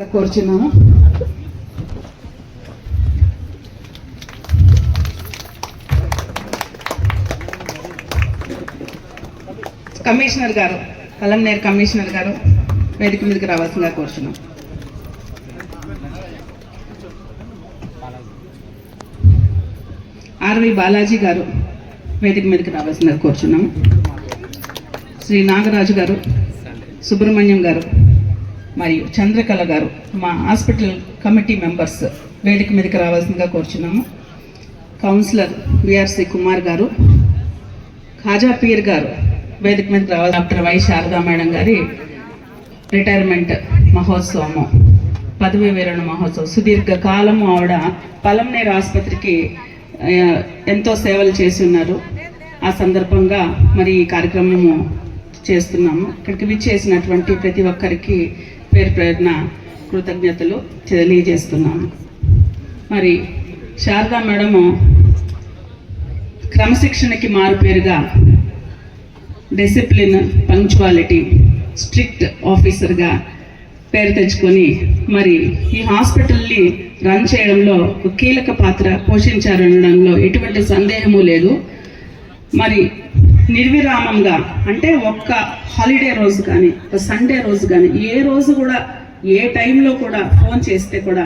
కోరుచున్నాము. కమిషనర్ గారు, పలంనేరు కమిషనర్ గారు వేదిక మీదకి రావాల్సిందిగా కోరుచున్నాం. ఆర్వి బాలాజీ గారు వేదిక మీదకి రావాల్సిందిగా కోరుచున్నాము. శ్రీ నాగరాజు గారు, సుబ్రహ్మణ్యం గారు మరియు చంద్రకళ గారు మా హాస్పిటల్ కమిటీ మెంబర్స్ వేదిక మీదకి రావాల్సిందిగా కోరుచున్నాము. కౌన్సిలర్ బిఆర్సి కుమార్ గారు, ఖాజా పీర్ గారు వేదిక మీదకి రావాలి. డాక్టర్ వై శారదా మేడం గారి రిటైర్మెంట్ మహోత్సవము, పదవీ విరమణ మహోత్సవం. సుదీర్ఘ కాలము ఆవిడ పలంనేరు ఆసుపత్రికి ఎంతో సేవలు చేసి ఉన్నారు. ఆ సందర్భంగా మరి ఈ కార్యక్రమము చేస్తున్నాము. ఇక్కడికి విచ్చేసినటువంటి ప్రతి ఒక్కరికి పేరు పేరున కృతజ్ఞతలు తెలియజేస్తున్నాము. మరి శారదా మేడము క్రమశిక్షణకి మారుపేరుగా డిసిప్లిన్, పంక్చువాలిటీ, స్ట్రిక్ట్ ఆఫీసర్గా పేరు తెచ్చుకొని మరి ఈ హాస్పిటల్ని రన్ చేయడంలో కీలక పాత్ర పోషించారనడంలో ఎటువంటి సందేహము లేదు. మరి నిర్విరామంగా అంటే ఒక్క హాలిడే రోజు కానీ, ఒక సండే రోజు కానీ, ఏ రోజు కూడా ఏ టైంలో కూడా ఫోన్ చేస్తే కూడా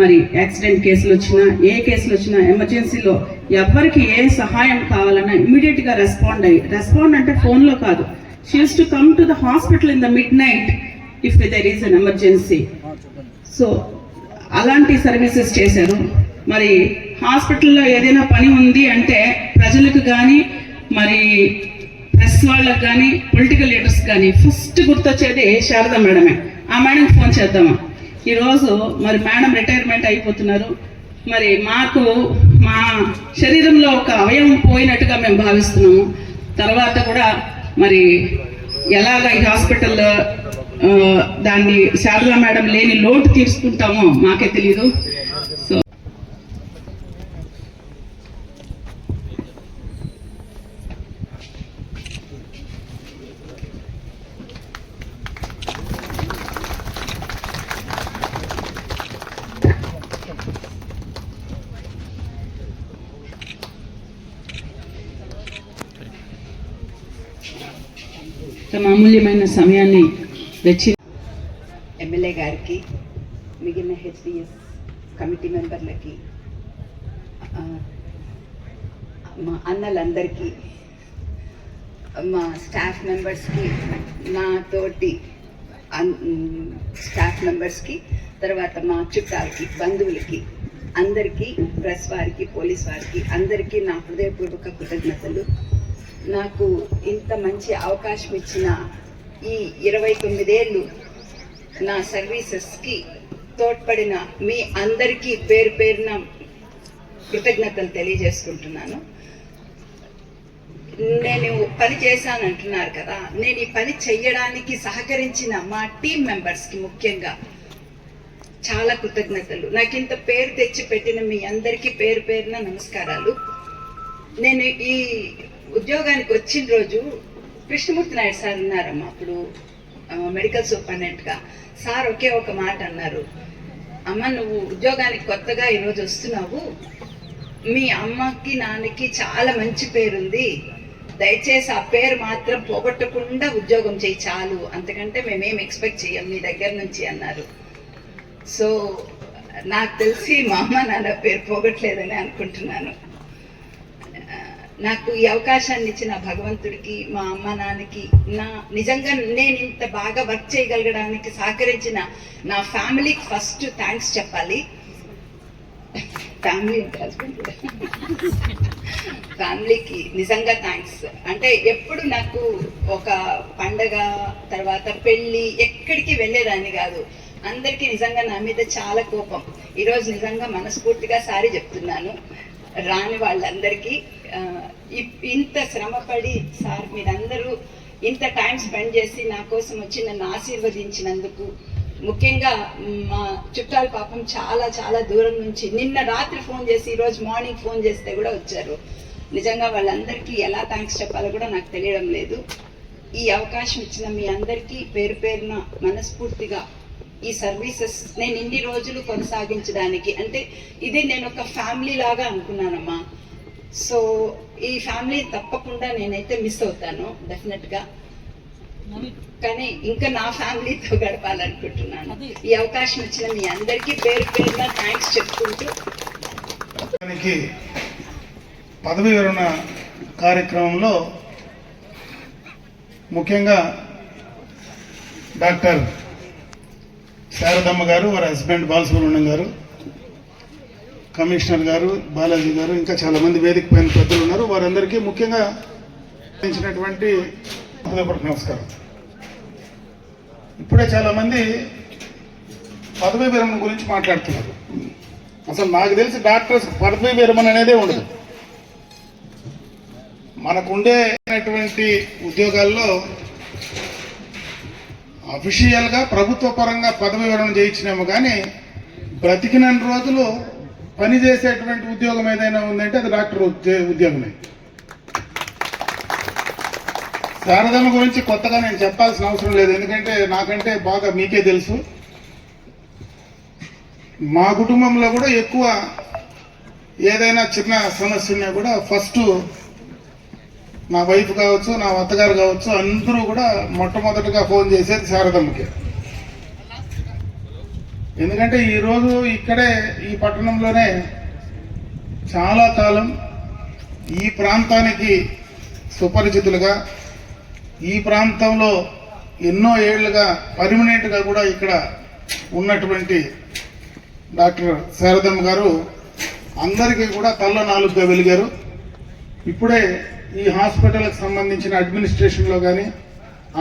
మరి యాక్సిడెంట్ కేసులు వచ్చినా, ఏ కేసులు వచ్చినా, ఎమర్జెన్సీలో ఎవరికి ఏ సహాయం కావాలన్నా ఇమీడియట్గా రెస్పాండ్ అంటే ఫోన్లో కాదు. She use to come to the hospital in the mid night if there is an emergency. So అలాంటి సర్వీసెస్ చేశారు. మరి హాస్పిటల్లో ఏదైనా పని ఉంది అంటే ప్రజలకు కానీ, మరి ప్రెస్ వాళ్ళకి కానీ, పొలిటికల్ లీడర్స్ కానీ ఫస్ట్ గుర్తొచ్చేది శారదా మేడమే. ఆ మేడంకి ఫోన్ చేద్దామా. ఈరోజు మరి మేడం రిటైర్మెంట్ అయిపోతున్నారు. మరి మాకు మా శరీరంలో ఒక అవయవం పోయినట్టుగా మేము భావిస్తున్నాము. తర్వాత కూడా మరి ఎలాగ ఈ హాస్పిటల్ దాన్ని శారదా మేడం లేని లోటు తీర్చుకుంటామో మాకే తెలీదు. సో తమ అమూల్యమైన సమయాన్ని వెచ్చి ఎమ్మెల్యే గారికి, మిగిలిన హెచ్డిఎస్ కమిటీ మెంబర్లకి, మా అన్నలందరికీ, మా స్టాఫ్ మెంబర్స్కి, నా తోటి స్టాఫ్ మెంబర్స్కి, తర్వాత మా చుట్టాలకి, బంధువులకి, అందరికీ, ప్రెస్ వారికి, పోలీస్ వారికి అందరికీ నా హృదయపూర్వక కృతజ్ఞతలు. నాకు ఇంత మంచి అవకాశం ఇచ్చిన ఈ 29 ఏళ్ళు నా సర్వీసెస్కి తోడ్పడిన మీ అందరికీ పేరు పేరున కృతజ్ఞతలు తెలియజేసుకుంటున్నాను. నేను పని చేశానంటున్నారు కదా, నేను ఈ పని చెయ్యడానికి సహకరించిన మా టీం మెంబర్స్కి ముఖ్యంగా చాలా కృతజ్ఞతలు. నాకు ఇంత పేరు తెచ్చి పెట్టిన మీ అందరికీ పేరు పేరున నమస్కారాలు. నేను ఈ ఉద్యోగానికి వచ్చిన రోజు కృష్ణమూర్తి నాయుడు సార్ ఉన్నారమ్మా, అప్పుడు మెడికల్ సూపరింటెండెంట్గా. సార్ ఒకే ఒక మాట అన్నారు, అమ్మ నువ్వు ఉద్యోగానికి కొత్తగా ఈరోజు వస్తున్నావు, మీ అమ్మకి నాన్నకి చాలా మంచి పేరుంది, దయచేసి ఆ పేరు మాత్రం పోగొట్టకుండా ఉద్యోగం చేయి చాలు, అంతకంటే మేమేం ఎక్స్పెక్ట్ చెయ్యం మీ దగ్గర నుంచి అన్నారు. సో నాకు తెలిసి మా అమ్మ నాన్న పేరు పోగొట్టలేదని అనుకుంటున్నాను. నాకు ఈ అవకాశాన్ని ఇచ్చిన భగవంతుడికి, మా అమ్మ నాన్నకి, నిజంగా నేను ఇంత బాగా వర్క్ చేయగలగడానికి సహకరించిన నా ఫ్యామిలీకి ఫస్ట్ థ్యాంక్స్ చెప్పాలి. ఫ్యామిలీకి నిజంగా థ్యాంక్స్. అంటే ఎప్పుడు నాకు ఒక పండగ తర్వాత పెళ్ళి ఎక్కడికి వెళ్ళేదాన్ని కాదు. అందరికీ నిజంగా నా మీద చాలా కోపం. ఈరోజు నిజంగా మనస్ఫూర్తిగా సారీ చెప్తున్నాను రాని వాళ్ళందరికీ. ఇంత శ్రమపడి సార్ మీరందరూ ఇంత టైం స్పెండ్ చేసి నా కోసం వచ్చి నన్ను ఆశీర్వదించినందుకు, ముఖ్యంగా మా చుట్టాలు పాపం చాలా చాలా దూరం నుంచి నిన్న రాత్రి ఫోన్ చేసి ఈరోజు మార్నింగ్ ఫోన్ చేస్తే కూడా వచ్చారు. నిజంగా వాళ్ళందరికీ ఎలా థ్యాంక్స్ చెప్పాలో కూడా నాకు తెలియడం లేదు. ఈ అవకాశం ఇచ్చిన మీ అందరికీ పేరు పేరున మనస్ఫూర్తిగా ఈ సర్వీసెస్ నేను ఇన్ని రోజులు కొనసాగించడానికి. అంటే ఇది నేను ఒక ఫ్యామిలీ లాగా అనుకున్నానమ్మా. సో ఈ ఫ్యామిలీ తప్పకుండా నేనైతే మిస్ అవుతాను డెఫినెట్గా, కానీ ఇంకా నా ఫ్యామిలీతో గడపాలనుకుంటున్నాను. ఈ అవకాశం ఇచ్చిన మీ అందరికీ పేరు పేరున థ్యాంక్స్ చెప్పుకుంటూ పదవీ విరమణ కార్యక్రమంలో ముఖ్యంగా డాక్టర్ శారదమ్మ గారు, వారి హస్బెండ్ బాలసుబ్రహ్మణ్యం గారు, కమిషనర్ గారు, బాలాజీ గారు, ఇంకా చాలామంది వేదిక పైన పెద్దలు ఉన్నారు. వారందరికీ ముఖ్యంగా నమస్కారం. ఇప్పుడే చాలామంది పదవీ విరమణ గురించి మాట్లాడుతున్నారు. అసలు నాకు తెలిసి డాక్టర్స్ పదవీ విరమణ అనేదే ఉండదు. మనకుండేటువంటి ఉద్యోగాల్లో అఫీషియల్గా ప్రభుత్వ పరంగా పదవీ విరమణ చేయించినాము, కానీ బ్రతికిన రోజులు పనిచేసేటువంటి ఉద్యోగం ఏదైనా ఉందంటే అది డాక్టర్ ఉద్యోగమే. శారదమ్మ గురించి కొత్తగా నేను చెప్పాల్సిన అవసరం లేదు, ఎందుకంటే నాకంటే బాగా మీకే తెలుసు. మా కుటుంబంలో కూడా ఎక్కువ ఏదైనా చిన్న సమస్య ఉన్నా కూడా ఫస్ట్ నా వైఫ్ కావచ్చు, నా అత్తగారు కావచ్చు, అందరూ కూడా మొట్టమొదటిగా ఫోన్ చేసేది శారదమ్మకి. ఎందుకంటే ఈరోజు ఇక్కడే ఈ పట్టణంలోనే చాలా కాలం ఈ ప్రాంతానికి సుపరిచితులుగా, ఈ ప్రాంతంలో ఎన్నో ఏళ్లుగా పర్మనెంట్గా కూడా ఇక్కడ ఉన్నటువంటి డాక్టర్ శారదమ్మ గారు అందరికీ కూడా తల్ల నాలుగుగా వెలిగారు. ఇప్పుడే ఈ హాస్పిటల్కి సంబంధించిన అడ్మినిస్ట్రేషన్లో కానీ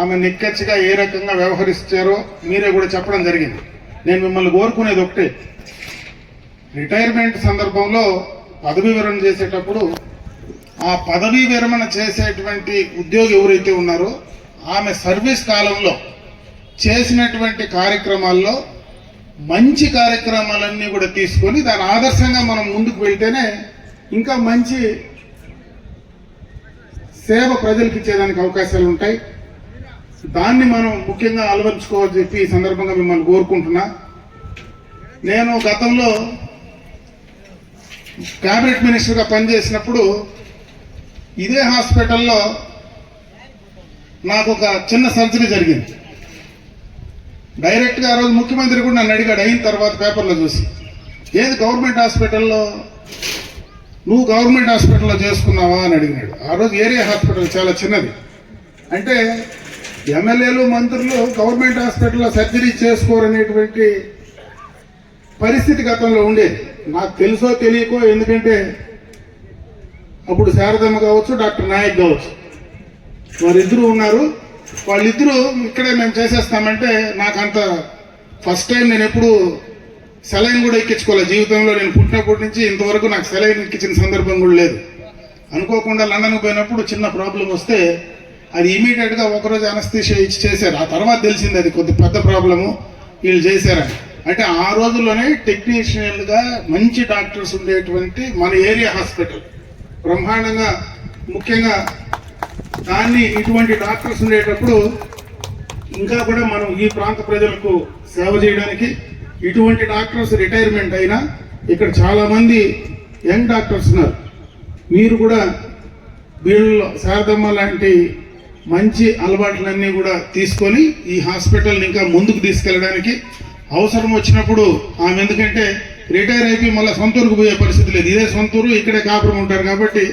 ఆమె నిక్కచ్చిగా ఏ రకంగా వ్యవహరిస్తారో మీరే కూడా చెప్పడం జరిగింది. నేను మిమ్మల్ని కోరుకునేది ఒకటే, రిటైర్మెంట్ సందర్భంలో పదవీ విరమణ చేసేటప్పుడు ఆ పదవీ విరమణ చేసేటువంటి ఉద్యోగి ఎవరైతే ఉన్నారో ఆమె సర్వీస్ కాలంలో చేసినటువంటి కార్యక్రమాల్లో మంచి కార్యక్రమాలన్నీ కూడా తీసుకొని దాని ఆదర్శంగా మనం ముందుకు వెళ్తేనే ఇంకా మంచి సేవ ప్రజలకు ఇచ్చేదానికి అవకాశాలు ఉంటాయి. దాన్ని మనం ముఖ్యంగా అలవర్చుకోవాలని చెప్పి ఈ సందర్భంగా మిమ్మల్ని కోరుకుంటున్నా. నేను గతంలో క్యాబినెట్ మినిస్టర్గా పనిచేసినప్పుడు ఇదే హాస్పిటల్లో నాకు ఒక చిన్న సర్జరీ జరిగింది. డైరెక్ట్గా ఆ రోజు ముఖ్యమంత్రి కూడా నన్ను అడిగాడు అయిన తర్వాత పేపర్లో చూసి, ఏది గవర్నమెంట్ హాస్పిటల్లో, నువ్వు గవర్నమెంట్ హాస్పిటల్లో చేసుకున్నావా అని అడిగినాడు. ఆ రోజు ఏరియా హాస్పిటల్ చాలా చిన్నది. అంటే ఎమ్మెల్యేలు, మంత్రులు గవర్నమెంట్ హాస్పిటల్లో సర్జరీ చేసుకోరనేటువంటి పరిస్థితి గతంలో ఉండేది. నాకు తెలుసో తెలియకో, ఎందుకంటే అప్పుడు శారదమ్మ కావచ్చు, డాక్టర్ నాయక్ కావచ్చు, వారిద్దరూ ఉన్నారు. వాళ్ళిద్దరూ ఇక్కడే మేము చేసేస్తామంటే నాకంత ఫస్ట్ టైం నేను ఎప్పుడు సెలైన్ కూడా ఎక్కించుకోలేదు జీవితంలో. నేను పుట్టినప్పటి నుంచి ఇంతవరకు నాకు సెలైన్ ఎక్కించిన సందర్భం కూడా లేదు. అనుకోకుండా లండన్కి పోయినప్పుడు చిన్న ప్రాబ్లం వస్తే అది ఇమీడియట్గా ఒకరోజు అనస్థీషియా ఇచ్చి చేశారు. ఆ తర్వాత తెలిసింది అది కొద్ది పెద్ద ప్రాబ్లము, వీళ్ళు చేశారని. అంటే ఆ రోజుల్లోనే టెక్నీషియన్లుగా మంచి డాక్టర్స్ ఉండేటువంటి మన ఏరియా హాస్పిటల్ బ్రహ్మాండంగా, ముఖ్యంగా దాన్ని ఇటువంటి డాక్టర్స్ ఉండేటప్పుడు ఇంకా కూడా మనం ఈ ప్రాంత ప్రజలకు సేవ చేయడానికి ఇటువంటి డాక్టర్స్ రిటైర్మెంట్ అయినా ఇక్కడ చాలామంది యంగ్ డాక్టర్స్ ఉన్నారు. మీరు కూడా వీళ్ళు శారదమ్మ లాంటి మంచి అలవాట్లన్నీ కూడా తీసుకొని ఈ హాస్పిటల్ని ఇంకా ముందుకు తీసుకెళ్ళడానికి అవసరం వచ్చినప్పుడు ఆమె, ఎందుకంటే రిటైర్ అయిపోయి మళ్ళీ సొంతూరుకు పోయే పరిస్థితి లేదు, ఇదే సొంతూరు, ఇక్కడే కాపురం ఉంటారు. కాబట్టి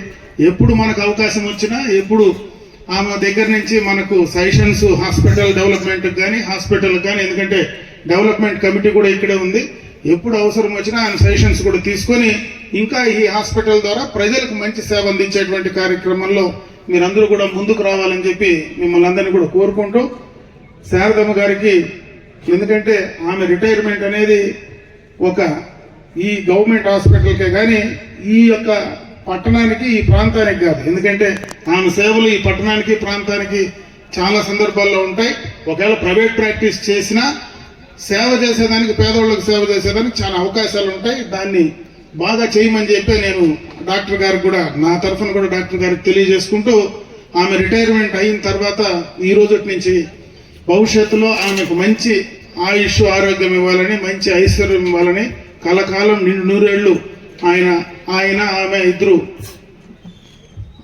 ఎప్పుడు మనకు అవకాశం వచ్చినా ఎప్పుడు ఆమె దగ్గర నుంచి మనకు సజెషన్స్ హాస్పిటల్ డెవలప్మెంట్కి కానీ హాస్పిటల్కి కానీ, ఎందుకంటే డెవలప్మెంట్ కమిటీ కూడా ఇక్కడే ఉంది, ఎప్పుడు అవసరం వచ్చినా ఆయన సజెషన్స్ కూడా తీసుకొని ఇంకా ఈ హాస్పిటల్ ద్వారా ప్రజలకు మంచి సేవ అందించేటువంటి కార్యక్రమంలో మీరందరూ కూడా ముందుకు రావాలని చెప్పి మిమ్మల్ని అందరినీ కూడా కోరుకుంటూ, శారదమ్మ గారికి, ఎందుకంటే ఆమె రిటైర్మెంట్ అనేది ఒక ఈ గవర్నమెంట్ హాస్పిటల్కే కానీ ఈ యొక్క పట్టణానికి, ఈ ప్రాంతానికి కాదు. ఎందుకంటే ఆమె సేవలు ఈ పట్టణానికి, ప్రాంతానికి చాలా సందర్భాల్లో ఉంటాయి. ఒకవేళ ప్రైవేట్ ప్రాక్టీస్ చేసినా సేవ చేసేదానికి, పేదవాళ్ళకి సేవ చేసేదానికి చాలా అవకాశాలు ఉంటాయి. దాన్ని బాగా చేయమని చెప్పి నేను డాక్టర్ గారికి కూడా, నా తరఫున కూడా డాక్టర్ గారికి తెలియజేసుకుంటూ, ఆమె రిటైర్మెంట్ అయిన తర్వాత ఈ రోజు నుంచి భవిష్యత్తులో ఆమెకు మంచి ఆయుష్ ఆరోగ్యం ఇవ్వాలని, మంచి ఐశ్వర్యం ఇవ్వాలని, కలకాలం నిండు నూరేళ్లు ఆయన ఆమె ఇద్దరు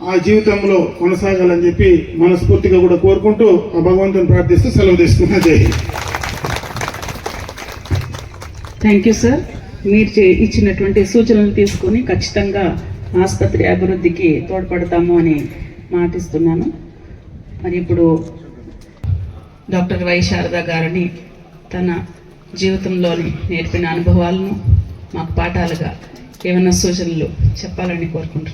ఆ జీవితంలో కొనసాగాలని చెప్పి మనస్ఫూర్తిగా కూడా కోరుకుంటూ ఆ భగవంతుని ప్రార్థిస్తూ సెలవు తీసుకున్నా. జై హింద్. Thank you sir. మీరు ఇచ్చినటువంటి సూచనలు తీసుకొని ఖచ్చితంగా ఆసుపత్రి అభివృద్ధికి తోడ్పడతాము అని మాటిస్తున్నాను. మరి ఇప్పుడు డాక్టర్ వై శారద గారిని తన జీవితంలోని నేర్పిన అనుభవాలను మాకు పాఠాలుగా ఏమైనా సూచనలు చెప్పాలని కోరుకుంటున్నాను.